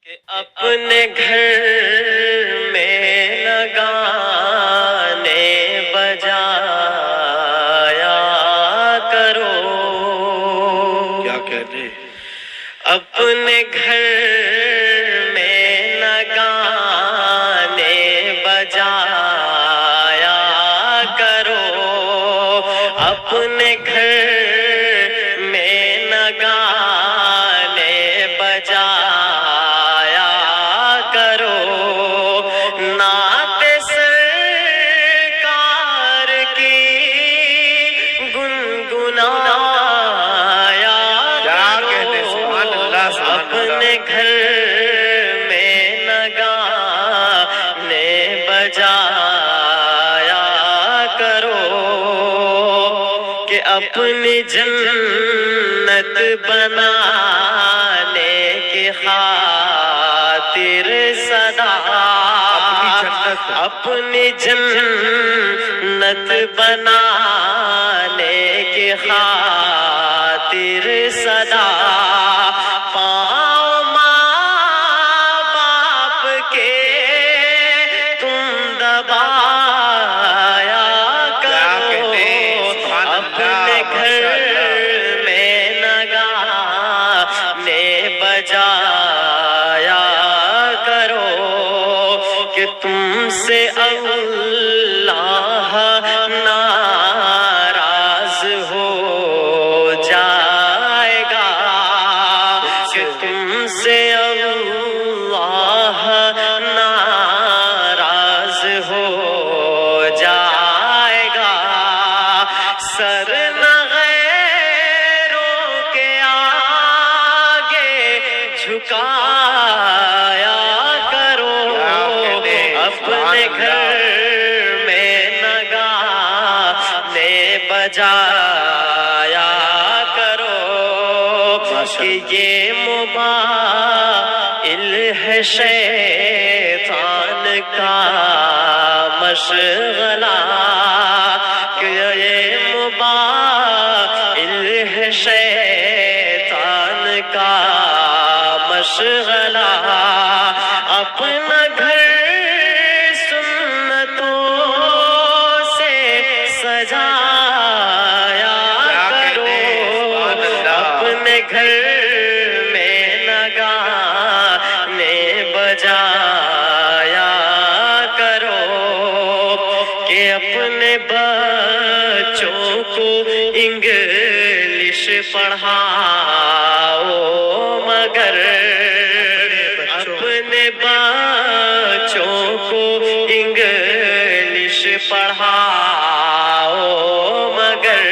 کہ اپنے گھر میں گانے بجایا کرو. کیا کہنے؟ اپنے گھر میں گانے بجایا کرو. اپنے گھر میں گانے بجایا کرو. نعت سرکار کی گنگنایا اپنے گھر میں گانے بجایا کرو. کہ اپنی جنت بنانے کی خاطر صدا اپنی جنت بنانے کی خاطر صدا پاؤں ماں باپ کے تم دبایا کرو. اپنے گھر میں گانے بجایا کرو. کہ تم سے اللہ ناراض ہو جائے گا. کہ تم سے اللہ ناراض ہو جائے گا. سر نہ غیروں کے آگے جھکایا کرو. اپنے گھر میں گانے بجایا کرو. کہ یہ موبائل ہے شیطان کا مشغلہ. کہ یہ موبائل ہے شیطان کا مشغلہ. اپنا گھر سنتوں سے سجایا کرو. اپنے گھر میں گانے بجایا کرو. کہ اپنے بچوں کو انگلش پڑھاؤ مگر اپنے بچوں کو انگلش پڑھاؤ مگر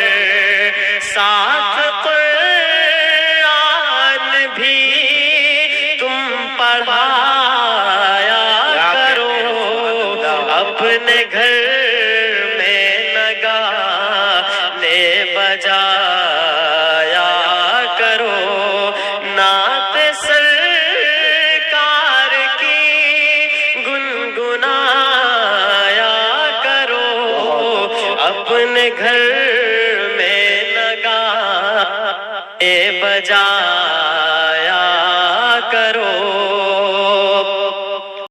ساتھ قرآن بھی تم پڑھایا کرو. اپنے گھر میں گانے بجایا کرو. نعت سرکار کی گنگنایا کرو. اپنے گھر میں گانے بجایا